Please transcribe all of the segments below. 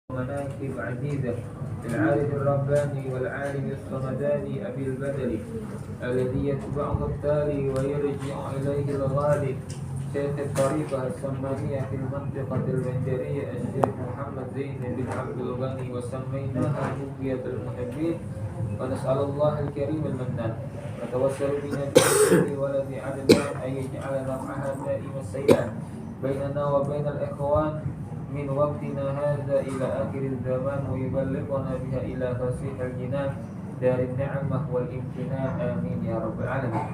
مناكب عديدة للعارف الرباني والعالم الصمداني أبي البدري الذي يتبعه التالي ويرجع إليه الغالب شيخ الطريقة السمانية في المنطقة البنجرية الشيخ محمد زين بن عبد الغني وسميناها بقية المحبين ونسأل الله الكريم المنان نتوسل بنبيه ولد عدنان أن يجعل رفعها دائم السيئات بيننا وبين الإخوان من وقتنا هذا إلى آخر الزمان ويبلغنا بها إلى فسيح الجنان دار النعمة والامتنان آمين يا رب العالمين.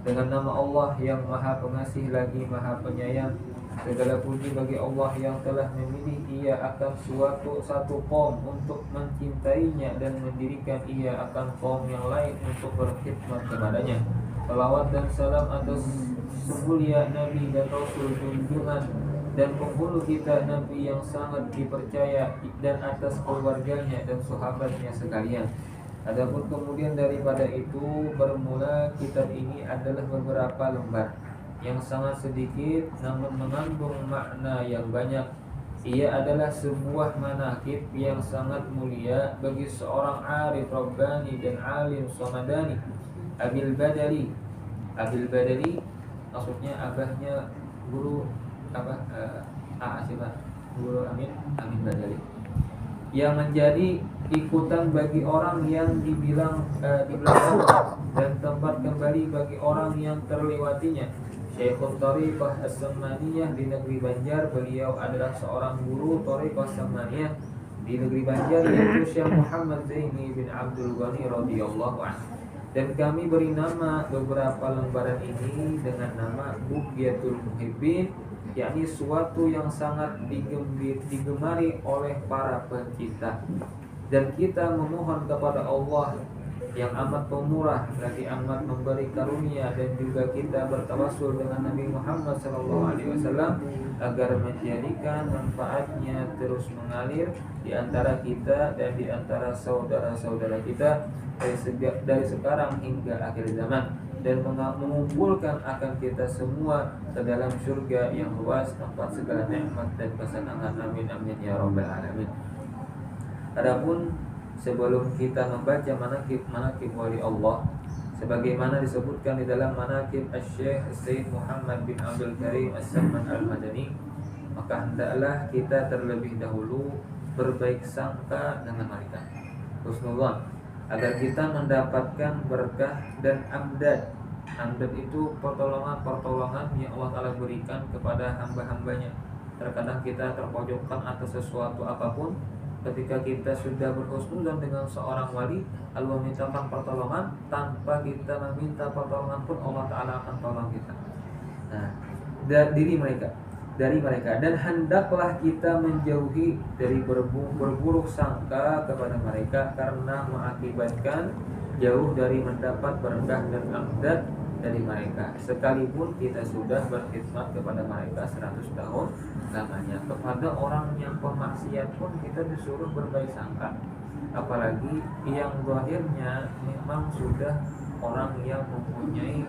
Dengan nama Allah yang maha pengasih lagi maha penyayang, segala puji bagi Allah yang telah memilih ia akan satu kaum untuk mencintainya dan mendirikan ia akan kaum yang lain untuk berkhidmat kepadanya. Salawat dan salam atas semulia Nabi dan Rasul junjungan dan penghulu kita Nabi yang sangat dipercaya dan atas keluarganya dan sahabatnya sekalian. Adapun kemudian daripada itu bermula kitab ini adalah beberapa lembar yang sangat sedikit namun mengandung makna yang banyak. Ia adalah sebuah manaqib yang sangat mulia bagi seorang arif rabbani dan alim samadani Abil Badari. Abil Badari maksudnya abahnya guru Guru Amin Badari, yang menjadi ikutan bagi orang yang dibilang dan tempat kembali bagi orang yang terlewatinya. Syekhul Thariqah As-Samaniyah di negeri Banjar. Beliau adalah seorang guru Thariqah As-Samaniyah di negeri Banjar, yaitu Syekh Muhammad Zaini bin Abdul Ghani radhiyallahu anhu. Dan kami beri nama beberapa lembaran ini dengan nama Bughyatul Muhibbin, yakni suatu yang sangat digemari oleh para pencinta. Dan kita memohon kepada Allah yang amat pemurah lagi amat memberi karunia, dan juga kita bertawassul dengan Nabi Muhammad SAW agar menjadikan manfaatnya terus mengalir di antara kita dan di antara saudara-saudara kita dari sekarang hingga akhir zaman, dan mengumpulkan akan kita semua ke dalam surga yang luas tempat segala nikmat dan kesenangan. Amin amin ya rabbal alamin. Adapun sebelum kita membaca manaqib wali Allah sebagaimana disebutkan di dalam manaqib Asy-Syaikh Sayyid Muhammad bin Abdul Karim As-Samman Al-Madani, maka hendaklah kita terlebih dahulu berbaik sangka dengan mereka, husnuzan, agar kita mendapatkan berkah dan amdad. Amdad itu pertolongan yang Allah Ta'ala berikan kepada hamba-hambanya. Terkadang kita terpojokkan atas sesuatu apapun. Ketika kita sudah berhusnuzan dengan seorang wali, Allah memintakan pertolongan, tanpa kita meminta pertolongan pun Allah Ta'ala akan tolong kita. Nah, dari mereka, dan hendaklah kita menjauhi dari berburuk sangka kepada mereka, karena mengakibatkan jauh dari mendapat berkah dan amdad dari mereka, sekalipun kita sudah berkhidmat kepada mereka 100 tahun lamanya. Kepada orang yang pemaksiat pun kita disuruh berbaik sangka, apalagi yang zahirnya memang sudah orang yang mempunyai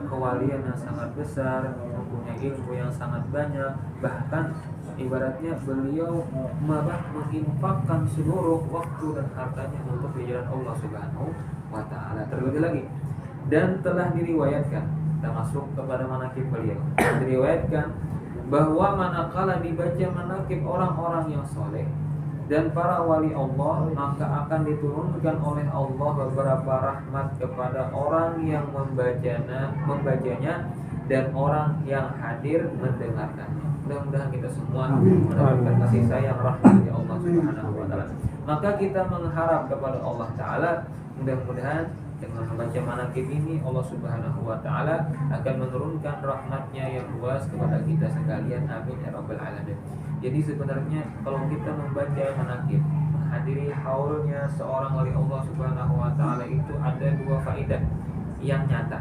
kewalian yang sangat besar, mempunyai ilmu yang sangat banyak, bahkan ibaratnya beliau malah menginfakkan seluruh waktu dan hartanya untuk jalan Allah Subhanahu wa Ta'ala. Terlebih lagi, dan telah diriwayatkan, kita masuk kepada manaqib beliau, diriwayatkan bahwa manakala dibaca manaqib orang-orang yang soleh dan para wali Allah, maka akan diturunkan oleh Allah beberapa rahmat kepada orang yang membacanya dan orang yang hadir mendengarkannya. Mudah-mudahan kita semua mendapatkan kasih sayang rahmat dari Allah Subhanahu wa Ta'ala. Maka kita mengharap kepada Allah Ta'ala, mudah-mudahan dengan membaca manaqib ini Allah Subhanahu wa Ta'ala akan menurunkan rahmatnya yang luas kepada kita sekalian. Amin ya rabbal alamin. Jadi sebenarnya kalau kita membaca manaqib, menghadiri haulnya seorang wali Allah Subhanahu wa Ta'ala, itu ada dua faedah yang nyata.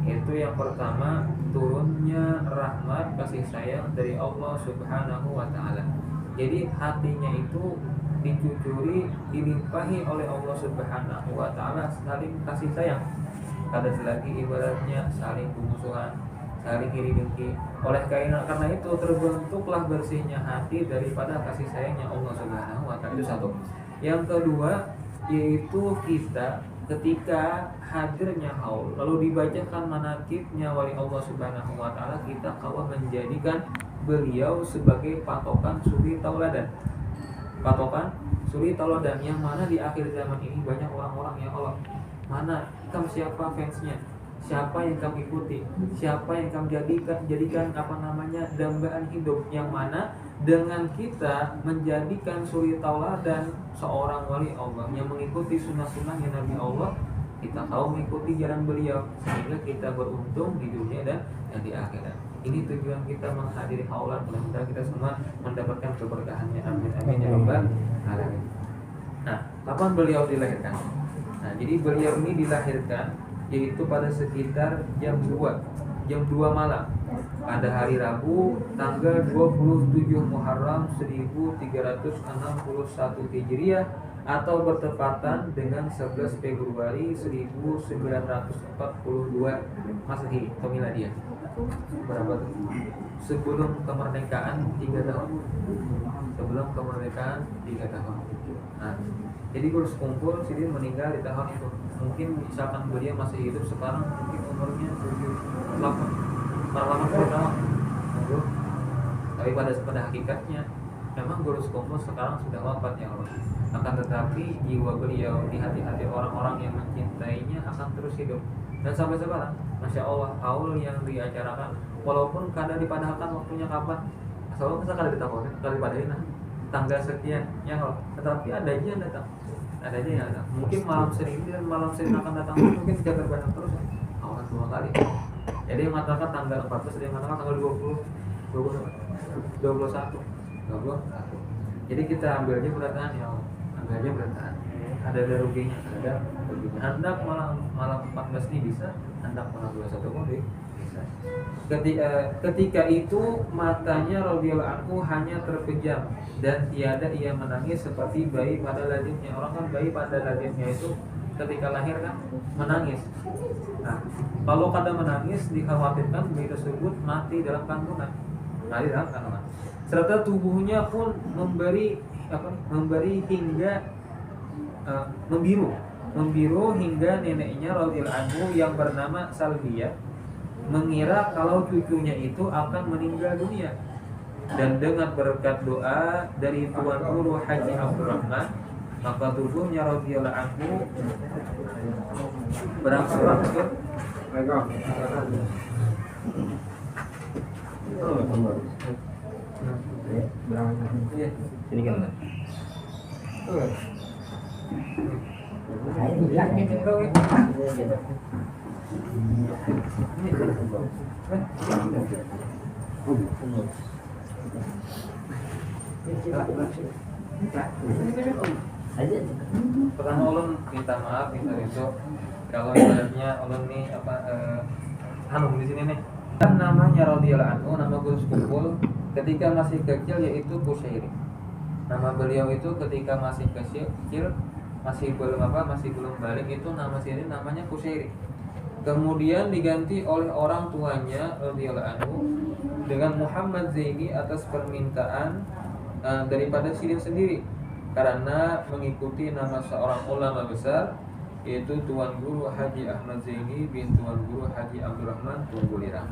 Yaitu yang pertama, turunnya rahmat kasih sayang dari Allah Subhanahu wa Ta'ala. Jadi hatinya itu dicucuri, dilimpahi oleh Allah Subhanahu wa Ta'ala saling kasih sayang. Ada lagi ibaratnya saling bermusuhan, saling iri dengki. Karena itu terbentuklah bersihnya hati daripada kasih sayangnya Allah Subhanahu wa taala. Itu satu. Yang kedua yaitu kita ketika hadirnya haul lalu dibacakan manaqibnya wali Allah Subhanahu wa taala, kita kawan menjadikan beliau sebagai patokan suri tauladan. Patokan suri tauladan yang mana di akhir zaman ini banyak orang-orang yang Allah, mana kamu siapa fansnya? Siapa yang kamu ikuti? Siapa yang kamu jadikan dambaan hidup, yang mana dengan kita menjadikan suri tauladan seorang wali Allah yang mengikuti sunnah-sunnahnya Nabi Allah, kita tahu mengikuti jalan beliau sehingga kita beruntung di dunia dan di akhirat. Ini tujuan kita menghadiri haulan, mudah-mudahan kita semua mendapatkan keberkahannya. Amin amin ya rabbal alamin. Nah, kapan beliau dilahirkan? Nah, jadi beliau ini dilahirkan yaitu pada sekitar jam 2 malam pada hari Rabu tanggal 27 Muharram 1361 Hijriah atau bertepatan dengan 11 Februari 1942 Masehi atau Miladiah. Berapa tuh? Sebelum kemerdekaan 3 tahun. Sebelum kemerdekaan 3 tahun. Nah, jadi Gus Kumpul Sidin meninggal di tahun itu. Mungkin misalkan beliau masih hidup sekarang, mungkin umurnya 80 tahun. Tapi pada hakikatnya memang Guru Kumpul sekarang sudah wafat ya Allah. Akan tetapi jiwa beliau di hati-hati orang-orang yang mencintainya akan terus hidup. Dan sampai sekarang, Masya Allah, haul yang diacarakan walaupun kadang dipadahkan waktunya kapan, asal kita kadang ditakorin, kadang dipadahin tanggal sekian ya Allah. Tetapi adanya yang datang. Adanya yang datang. Mungkin malam Senin dan malam Senin akan datang mungkin tidak terbanyak terus. Awal 2 kali. Jadi yang mengatakan tanggal 14, ada yang mengatakan tanggal 21. Jadi kita ambilnya bertahan ya Allah. Ambilnya bertahan. Ada ruginya, ada ruginya. Hendak malam 14 ini bisa, hendak malam 21 boleh. Ketika itu matanya radhiyallahu anhu hanya terpejam dan tiada ia menangis seperti bayi pada ladimnya. Orang kan bayi pada ladimnya itu ketika lahir kan menangis. Nah, kalau kadang menangis dikhawatirkan bayi tersebut mati dalam kandungan. Serta tubuhnya pun memberi hingga membiru hingga neneknya radhiyallahu anhu yang bernama Salbiyah mengira kalau cucunya itu akan meninggal dunia. Dan dengan berkat doa dari Tuan Guru Haji Abdurrahman, maka tubuhnya radhiyallahu anhu berangsur-angsur ini kan pertama ulun minta maaf itu kalau sebenarnya ulun nih di sini nih namanya radhiyallahu anhu, nama Gus Kumpul ketika masih kecil yaitu Kusyairi. Nama beliau itu ketika masih kecil masih belum balik itu nama sini namanya Kusyairi. Kemudian diganti oleh orang tuanya radhiyallahu anhu dengan Muhammad Zaini atas permintaan daripada Sidin sendiri karena mengikuti nama seorang ulama besar yaitu Tuan Guru Haji Ahmad Zaini bin Tuan Guru Haji Abdurrahman Tunggulirang.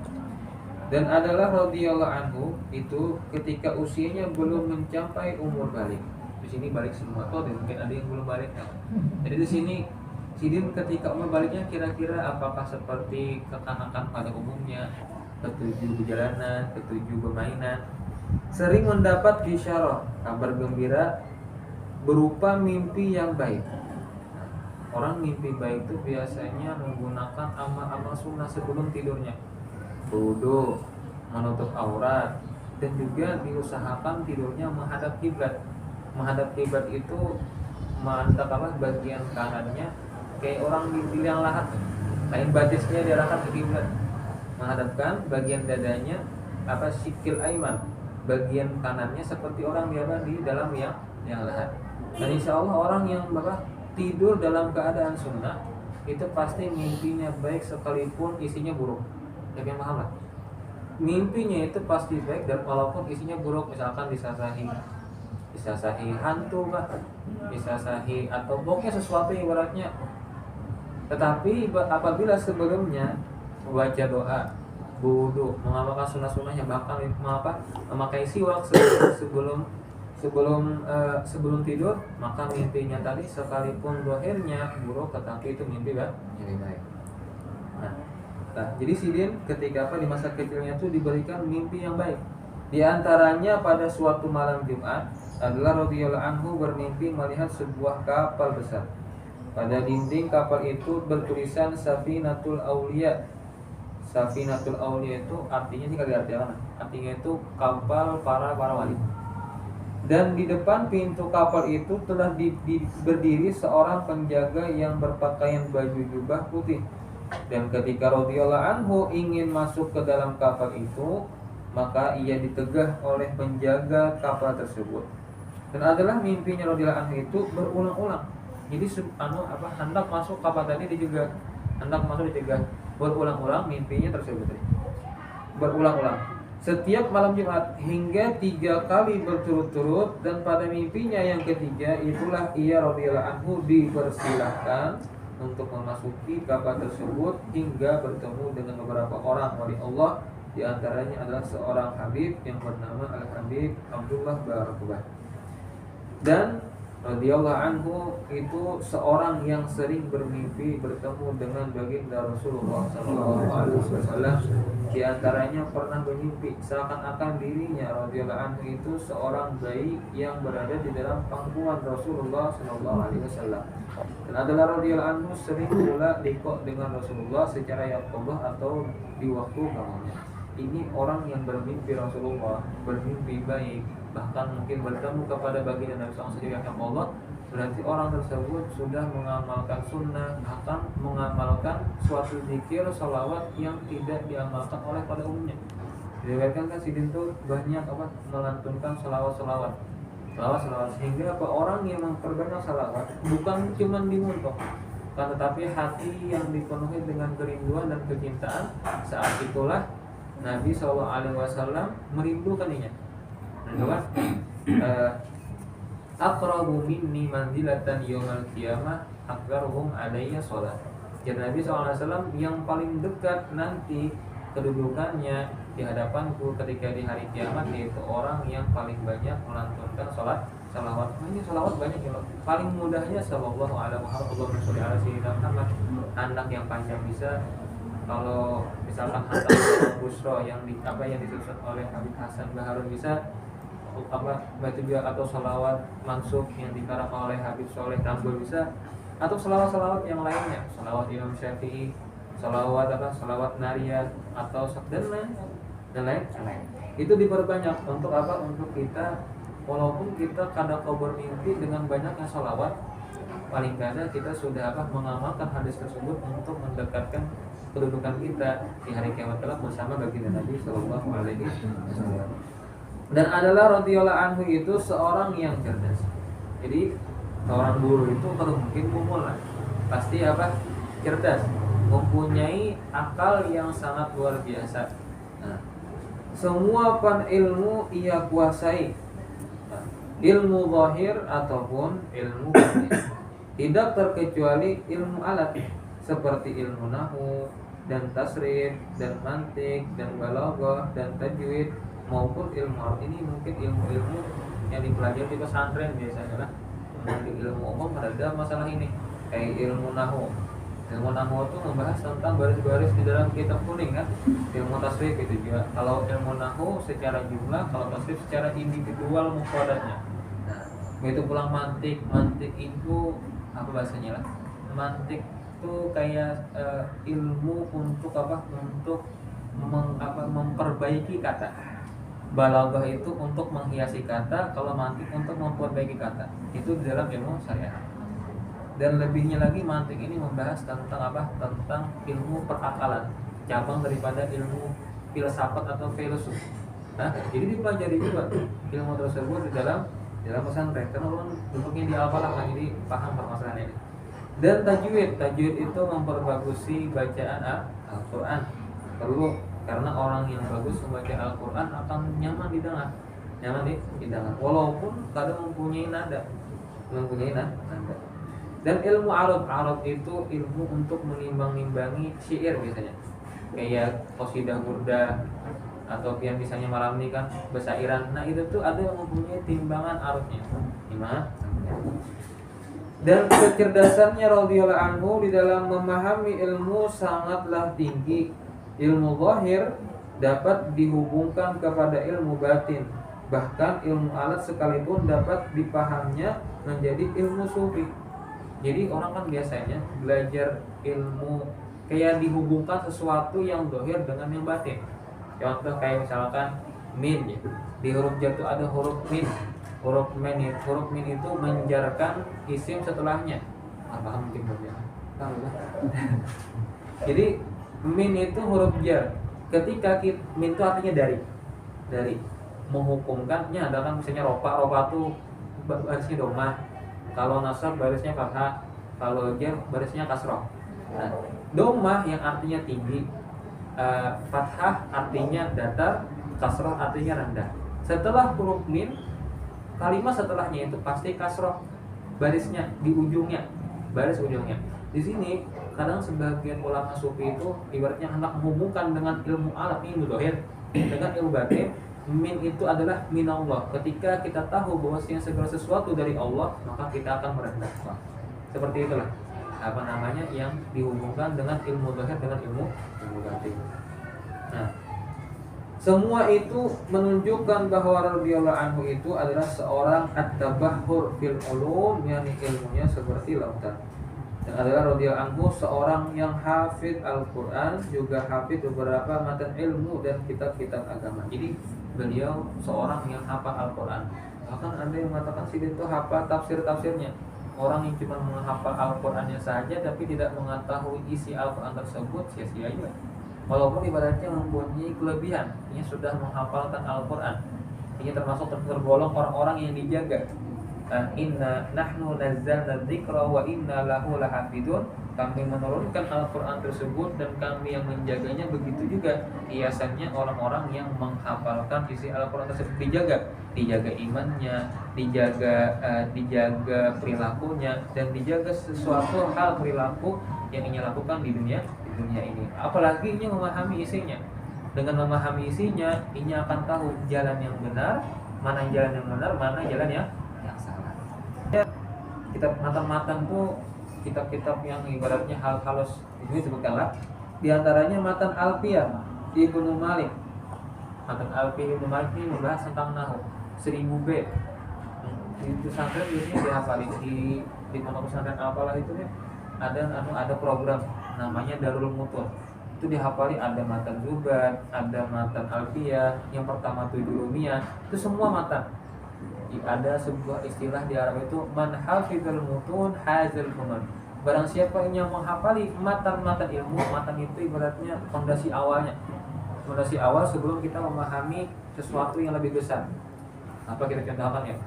Dan adalah radhiyallahu anhu itu ketika usianya belum mencapai umur balik. Di sini balik semua tuh, mungkin ada yang belum balik. Jadi di sini Sidin ketika umur baliknya kira-kira apakah seperti kekanakan pada umumnya, ketujuh perjalanan, ketujuh permainan, sering mendapat bisyarah, kabar gembira berupa mimpi yang baik. Orang mimpi baik itu biasanya menggunakan amal-amal sunnah sebelum tidurnya, wudu, menutup aurat, dan juga diusahakan tidurnya menghadap kiblat. Menghadap kiblat itu menghadap bagian kanannya kayak orang di liang lahat, kain batisnya diarahkan ke kiblat, menghadapkan bagian dadanya sikil aiman, bagian kanannya seperti orang di dalam liang lahat. Dan insya Allah orang yang tidur dalam keadaan sunnah itu pasti mimpinya baik sekalipun isinya buruk. Siapa yang paham lah? mimpinya itu pasti baik, dan walaupun isinya buruk, misalkan disasahi hantu kah, disasahi atau pokoknya sesuatu ibaratnya. Tetapi apabila sebelumnya membaca doa, wudu, mengamalkan sunnah-sunnahnya, bahkan memakai siwak sebelum tidur, maka mimpinya tadi sekalipun dohirnya buruk, tetapi itu mimpi baik. Nah, jadi Sidin ketika di masa kecilnya itu diberikan mimpi yang baik. Di antaranya pada suatu malam Jumat adalah radhiyallahu anhu bermimpi melihat sebuah kapal besar. Pada dinding kapal itu bertulisan Safinatul Aulia. Safinatul Aulia itu artinya ini kali artinya. Artinya itu kapal para wali. Dan di depan pintu kapal itu telah berdiri seorang penjaga yang berpakaian baju jubah putih. Dan ketika radhiyallahu anhu ingin masuk ke dalam kapal itu, maka ia ditegah oleh penjaga kapal tersebut. Dan adalah mimpinya radhiyallahu anhu itu berulang-ulang. Jadi hendak masuk kapal tadi dia juga hendak masuk ditegah berulang-ulang mimpinya tersebut. Berulang-ulang setiap malam Jumat hingga 3 kali berturut-turut, dan pada mimpinya yang ketiga itulah ia radhiyallahu anhu dipersilahkan untuk memasuki kapal tersebut hingga bertemu dengan beberapa orang wali Allah. Di antaranya adalah seorang Habib yang bernama Al-Habib Abdullah Barakubah. Dan radhiyallahu anhu itu seorang yang sering bermimpi bertemu dengan baginda Rasulullah SAW. Di antaranya pernah bermimpi seakan-akan dirinya radhiyallahu anhu itu seorang bayi yang berada di dalam pangkuan Rasulullah SAW. Dan adalah radhiyallahu anhu sering pula liqa dengan Rasulullah secara yaqظah atau di waktu malamnya. Ini orang yang bermimpi Rasulullah, bermimpi baik, bahkan mungkin bertemu kepada baginda Nabi SAW yang Allah, berarti orang tersebut sudah mengamalkan sunnah, bahkan mengamalkan suatu zikir salawat yang tidak diamalkan oleh pada umumnya. Diriwayatkan kan Sidin itu banyak melantunkan salawat sehingga orang yang memperbanyak salawat bukan cuma di mulut, kan, tetapi hati yang dipenuhi dengan kerinduan dan kecintaan. Saat itulah Nabi SAW merindukannya. Aqrabu minni manzilatan yaumal qiyamah aqraruhum alayya shalah. Jadi Nabi SAW yang paling dekat nanti kedudukannya di hadapanku ketika di hari kiamat yaitu orang yang paling banyak melantunkan salawat. Ini salawat banyak ya. Paling mudahnya sallallahu alaihi wasallam, anak yang panjang bisa. Kalau misalkan Hasan Busro yang disusun oleh Habib Hasan Baharun bisa baca juga, atau salawat mansuk yang dikarang oleh Habib Soleh Tambul bisa, atau salawat yang lainnya, salawat Imam Syafi'i, salawat Nariyat atau dan lain. Itu diperbanyak untuk untuk kita, walaupun kita kadang bermimpi dengan banyaknya salawat, paling kadang kita sudah mengamalkan hadis tersebut untuk mendekatkan kedudukan kita di hari kiamat kelak bersama baginda Nabi Sallallahu Alaihi Wasallam. Dan adalah radhiyallahu anhu itu seorang yang cerdas. Jadi seorang guru itu kalau mungkin umum lah, pasti cerdas, mempunyai akal yang sangat luar biasa. Nah, semua ilmu ia kuasai, ilmu zahir ataupun ilmu batin, tidak terkecuali ilmu alat seperti ilmu nahwu dan tasrif dan mantik dan balaghah dan tajwid, maupun ilmu art. Ini mungkin ilmu-ilmu yang dipelajari di pesantren biasanya lah. Mungkin ilmu umum ada masalah ini, kayak ilmu nahwu. Ilmu nahwu itu membahas tentang baris-baris di dalam kitab kuning kan. Ilmu tasrif itu juga. Kalau ilmu nahwu secara jumlah, kalau tasrif secara individual mufradatnya. Nah, begitu pulang mantik itu apa bahasanya lah? Mantik itu kayak ilmu untuk untuk memperbaiki kata. Balaghah itu untuk menghiasi kata, kalau mantik untuk memperbaiki kata. Itu di dalam ilmu syariat. Dan lebihnya lagi, mantik ini membahas tentang tentang ilmu perakalan, cabang daripada ilmu filsafat atau filosof. Nah, jadi dipelajari juga ilmu tersebut di dalam pesantren. Karena orang bentuknya diapalah, jadi paham permasalahan ini. Dan tajwid itu memperbagusi bacaan Al-Quran. Perlu Karena orang yang bagus membaca Al-Quran akan nyaman di dengar, walaupun kadang mempunyai nada. Dan ilmu arab itu ilmu untuk menimbang-nimbangi syair biasanya, kayak qasidah burda atau yang misalnya malam ini kan bersairan. Nah itu tuh ada yang mempunyai timbangan arabnya. Gimana? Dan kecerdasannya radhiyallahu anhu di dalam memahami ilmu sangatlah tinggi. Ilmu zahir dapat dihubungkan kepada ilmu batin. Bahkan ilmu alat sekalipun dapat dipahaminya menjadi ilmu sufi. Jadi orang kan biasanya belajar ilmu kayak dihubungkan sesuatu yang zahir dengan yang batin. Contoh kayak misalkan min ya. Di huruf jar itu ada huruf min. Huruf min itu menjarkan isim setelahnya. Paham mungkin ya? Tahu lah. Jadi min itu huruf jar. Ketika min itu artinya dari menghukumkannya adalah misalnya ropa itu barisnya domah. Kalau nasab barisnya fathah, kalau jar barisnya kasroh. Nah, domah yang artinya tinggi, fathah artinya datar, kasroh artinya rendah. Setelah huruf min, kalimat setelahnya itu pasti kasroh, barisnya di ujungnya, baris ujungnya. Di sini kadang sebagian ulama sufi itu ibaratnya hendak menghubungkan dengan ilmu alat ini zahir dengan ilmu batin. Min itu adalah minallah. Ketika kita tahu bahwa segala sesuatu dari Allah, maka kita akan merendah. Seperti itulah yang dihubungkan dengan ilmu zahir dengan ilmu batin. Nah, semua itu menunjukkan bahwa radhiyallahu anhu itu adalah seorang at-tabahhur fil ulum, yakni ilmunya seperti lautan. Dan adalah radhiyallahu anhu seorang yang hafid Al-Qur'an, juga hafid beberapa matan ilmu dan kitab-kitab agama. Jadi beliau seorang yang hafal Al-Quran. Bahkan ada yang mengatakan si itu hafal tafsir-tafsirnya. Orang yang cuma menghafal Al-Qurannya saja tapi tidak mengetahui isi Al-Quran tersebut, sia-sia juga. Walaupun ibaratnya mempunyai kelebihan, ini sudah menghafalkan Al-Quran. Ini termasuk tergolong orang-orang yang dijaga. Inna nahnu nazzalna dzikra wa inna lahu lahafidun. Kami menurunkan Al-Quran tersebut dan kami yang menjaganya. Begitu juga hiasannya orang-orang yang menghafalkan isi Al-Quran tersebut, dijaga imannya, dijaga perilakunya, dan dijaga sesuatu hal perilaku yang ingin lakukan di dunia ini. Apalagi ini memahami isinya. Dengan memahami isinya, ini akan tahu jalan yang benar, mana jalan yang benar, mana jalan yang salah. Kitab matan-matan tuh kitab-kitab yang ibaratnya hal halus ini sebutkanlah. Di antaranya matan Alfiyah Ibnu Malik. Matan Alfiyah Ibnu Malik ini membahas tentang nahwu 1000 bait. Di pesantren biasanya dihafalin di pondok pesantren apalah itu ya. Ada program namanya Darul Mutun. Itu dihafali, ada matan Zubat, ada matan Alfiyah, yang pertama itu Durumiyah, itu semua matan. Ada sebuah istilah di Arab itu man hafizul mutun hazil funun. Barang siapa yang menghafali matan-matan ilmu, matan itu ibaratnya fondasi awalnya. Fondasi awal sebelum kita memahami sesuatu yang lebih besar. Apa kita contohkan ya?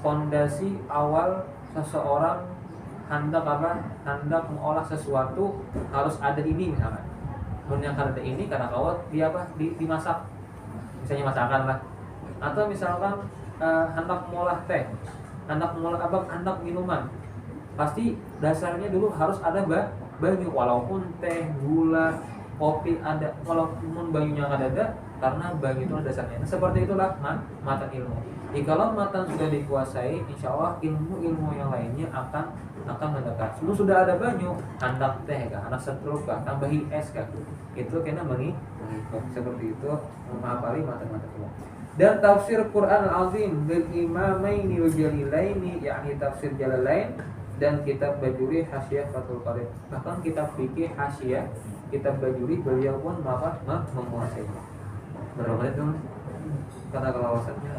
Fondasi awal seseorang hendak mengolah sesuatu harus ada ini misalnya. Kemudian karena ada ini, karena kawat dia dimasak. Misalnya masakan lah. Atau misalkan hendak mengolah teh, hendak minuman, pasti dasarnya dulu harus ada banyu. Walaupun teh, gula, kopi ada, walaupun banyunya nggak ada, karena banyu itu dasarnya. Nah, seperti itulah matan ilmu. Kalau matan sudah dikuasai, insya Allah ilmu yang lainnya akan mendekat. Sebelum sudah ada banyu, hendak teh kah, hendak setruk kah, tambahi es kah, itu kena mengikut. Seperti itu menghafali matan-matan ilmu. Dan tafsir Quran Al-Azim bil imamaini wa jalilaini, yakni tafsir Jalalain dan kitab Bajuri Hasyah Fathul Qadir. Bahkan kitab fikih Hasyah, kitab Bajuri beliau pun menguasainya. Berapa menit dong? Kata kelawasannya.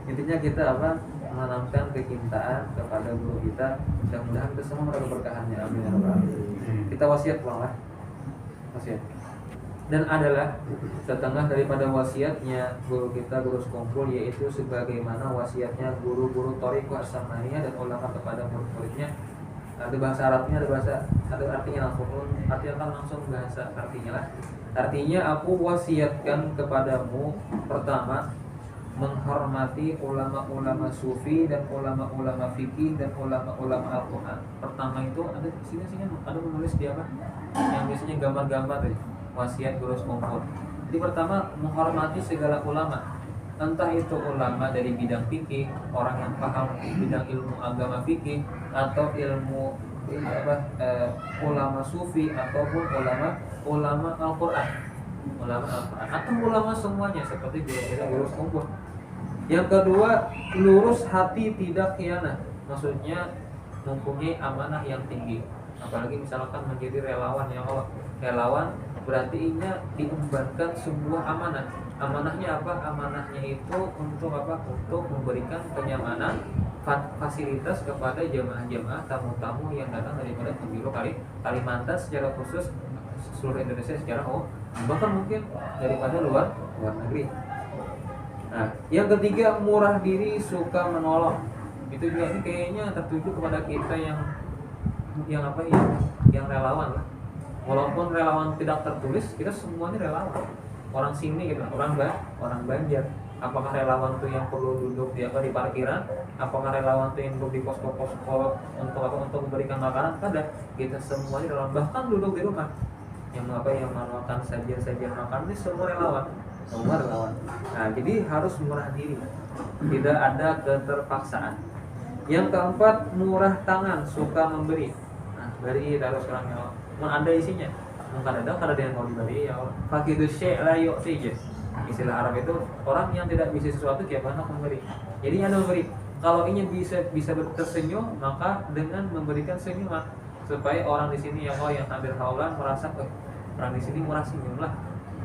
Intinya kita menanamkan kecintaan kepada guru kita. Mudah-mudahan kita semua meraih keberkahannya. Amin ya rabbal alamin. Kita wasiat lah. Wasiat. Dan adalah setengah daripada wasiatnya guru kita, guru sekumpul, yaitu sebagaimana wasiatnya guru-guru Thariqah As-Samaniyah dan ulama kepada murid-muridnya. Ada bahasa Arabnya, ada artinya langsung, artinya kan langsung bahasa artinya lah. Artinya aku wasiatkan kepadamu pertama menghormati ulama-ulama sufi dan ulama-ulama fikih dan ulama-ulama Al-Quran. Pertama itu ada sini ada menulis di apa? Yang biasanya gambar-gambar deh, wasiat guru kumpul. Jadi pertama menghormati segala ulama, entah itu ulama dari bidang fikih, orang yang paham bidang ilmu agama fikih, atau ilmu ulama sufi, ataupun ulama Al-Quran, atau ulama semuanya seperti guru kumpul. Yang kedua, lurus hati tidak khianat, maksudnya mempunyai amanah yang tinggi. Apalagi misalkan menjadi relawan ya Allah. Relawan berarti diembankan sebuah amanah. Amanahnya apa? Amanahnya itu untuk apa? Untuk memberikan kenyamanan, fasilitas kepada jemaah-jemaah, tamu-tamu yang datang daripada penjuru Kalimantan secara khusus, seluruh Indonesia secara bahkan mungkin daripada luar negeri. Nah, yang ketiga, murah diri, suka menolong. Itu juga ini kayaknya tertuju kepada kita yang relawan lah. Walaupun relawan tidak tertulis, kita semuanya relawan. Orang sini gitu, orang Banjar. Apakah relawan itu yang perlu duduk di parkiran? Apakah relawan itu yang duduk di posko untuk memberikan makanan? Ada. Kita semuanya relawan, bahkan duduk di rumah. Yang makan sajian makan ini semua relawan. Nah, jadi harus murah diri, tidak ada keterpaksaan. Yang keempat, murah tangan, suka memberi. Nah, beri terus orang yang ada isinya. Mungkin ada yang mau diberi ya. Fakidu syai' la yu'ti. Istilah Arab itu orang yang tidak bisa sesuatu dia banyak memberi. Jadi ada memberi. Kalau ini bisa tersenyum, maka dengan memberikan senyuman supaya orang di sini yang hadir haulan merasa orang di sini murah senyum lah.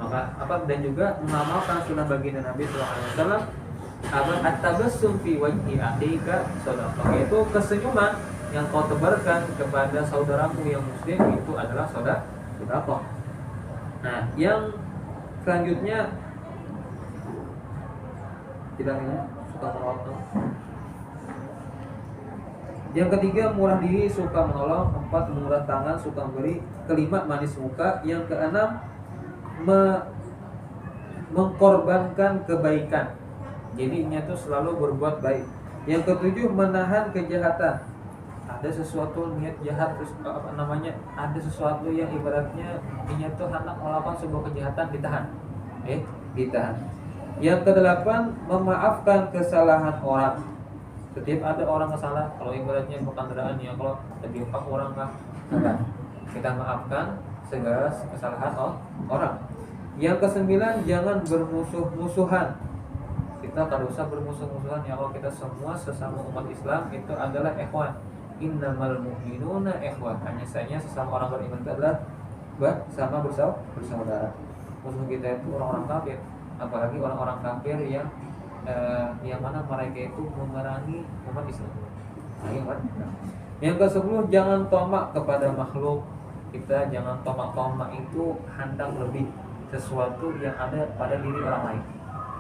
Maka dan juga mengamalkan sunnah baginda Nabi SAW, at-tabassum fi wajhi akhika shadaqah, yaitu kesenyuman yang kau tebarkan kepada saudaramu yang muslim itu adalah sedekah. Nah, yang selanjutnya tidak suka menolong. Yang ketiga, murah diri, suka menolong. 4, murah tangan, suka memberi. Kelima, manis muka. Yang keenam, mengkorbankan kebaikan. Jadi tuh selalu berbuat baik. Yang ketujuh, menahan kejahatan. Ada sesuatu niat jahat, terus ada sesuatu yang ibaratnya tuh hendak melakukan sebuah kejahatan, ditahan. Yang kedelapan, memaafkan kesalahan orang. Setiap ada orang salah, kalau ibaratnya berkendaraan ya, kalau terjebak orang kita maafkan segala kesalahan orang. Yang kesembilan, jangan bermusuh-musuhan. Kita tak usah bermusuh-musuhan ya Allah. Kita semua sesama umat Islam itu adalah ikhwan. Innamal mu'minuna ikhwan. Hanya saja sesama orang beriman itu adalah sama bersaudara. Musuh kita itu orang-orang kafir, apalagi orang-orang kafir yang mana mereka itu memerangi umat Islam. Yang ke-10, jangan tomak kepada makhluk. Kita jangan tomak itu hendak lebih sesuatu yang ada pada diri orang lain,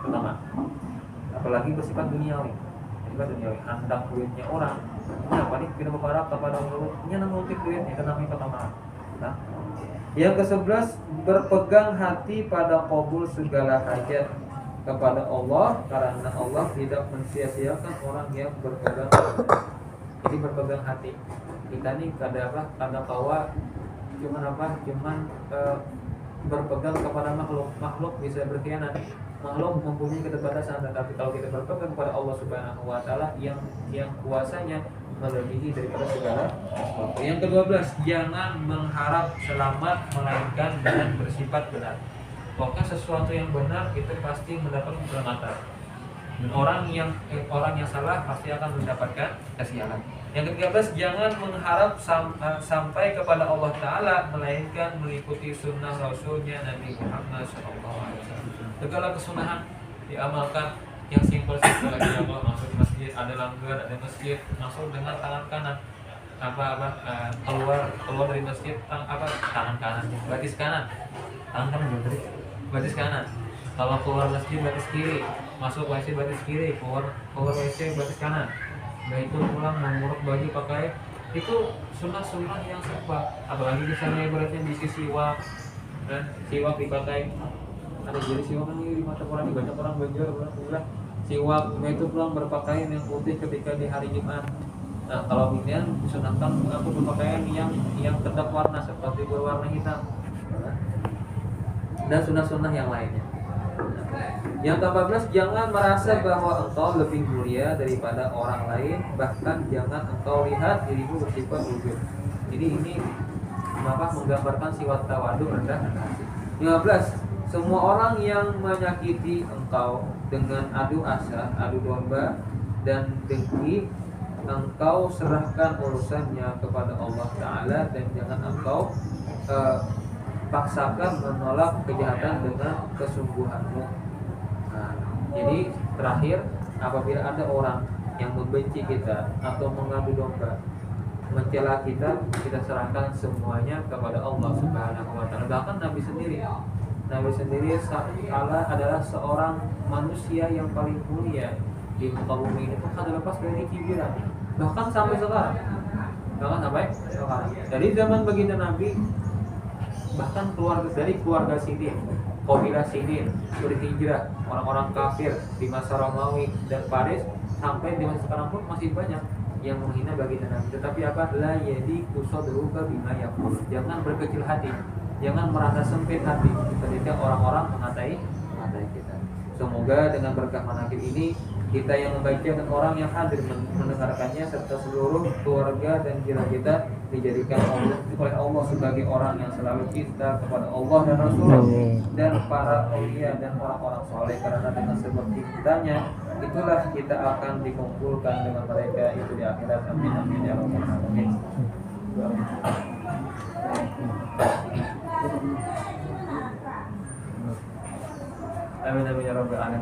pertama, apalagi bersifat duniawi, hendak duitnya orang. Kita berharap kepada mulutnya nanggutin duitnya, itu namanya pertama. Nah, yang ke-11, berpegang hati pada qabul segala hajat kepada Allah, karena Allah tidak mensia-siakan orang yang berpegang hati. Jadi berpegang hati kita nih kada kawa cuman berpegang kepada makhluk bisa berkhianat. Makhluk mempunyai keterbatasan, tetapi kalau kita berpegang kepada Allah Subhanahu wa taala yang kuasanya melebihi daripada segala sesuatu. Yang ke-12, jangan mengharap selamat melainkan dengan bersifat benar. Pokoknya sesuatu yang benar itu pasti mendapat keselamatan. Dan orang yang salah pasti akan mendapatkan kesialan. Yang ke-13, jangan mengharap sampai kepada Allah Ta'ala melainkan mengikuti sunnah Rasulnya Nabi Muhammad SAW. Segala kesunahan diamalkan, yang simpel lagi masuk di masjid, ada langgar, ada masjid, masuk dengan tangan kanan, keluar dari masjid tangan kanan, batis kanan, batis kanan. Kalau keluar masjid batis kiri, masuk WC batis kiri, keluar WC batis kanan. Baik itu pulang menguruk baju pakai itu sunnah-sunnah yang serupa. Apalagi misalnya ibaratnya di siwak, siwak dipakai, ada jadi siwak kan di mata orang, dibaca orang Banjar bilang siwak itu pulang berpakaian yang putih ketika di hari Jumat. Nah kalau kemudian disunahkan aku berpakaian yang tetap warna seperti berwarna hitam, dan sunnah-sunnah yang lainnya. Yang ke-14, jangan merasa bahwa engkau lebih mulia daripada orang lain, bahkan jangan engkau lihat dirimu bersifat ujub. Jadi ini maka menggambarkan sifat tawadu, rendah hati. 15, semua orang yang menyakiti engkau dengan adu asa, adu domba, dan dengki, engkau serahkan urusannya kepada Allah Ta'ala, dan jangan engkau paksakan menolak kejahatan dengan kesungguhanmu. Nah, jadi terakhir, apabila ada orang yang membenci kita atau mengadu domba, mencela kita, kita serahkan semuanya kepada Allah Subhanahu wa Ta'ala. Bahkan Nabi sendiri adalah seorang manusia yang paling mulia di muka bumi ini, bahkan terlepas dari kibiran, bahkan sampai sekarang. Dari zaman baginda Nabi, bahkan keluarga Sidin, kabilah Sidin berhijrah, orang-orang kafir di masa Romawi dan Paris, sampai di masa sekarang pun masih banyak yang menghina baginda Nabi. Tetapi apa? La yadi kusadruka bima yaqul. Jangan berkecil hati, jangan merasa sempit hati ketika orang-orang mengatai kita. Semoga dengan berkah manaqib ini, kita yang membaca dan orang yang hadir mendengarkannya serta seluruh keluarga dan jiran kita dijadikan oleh Allah sebagai orang yang selalu cinta kepada Allah dan Rasulullah dan para aulia dan orang-orang soleh, karena dengan sebab cintanya itulah kita akan dikumpulkan dengan mereka itu di akhirat. Amin amin ya rabbal alamin. Amin amin ya rabbal alamin.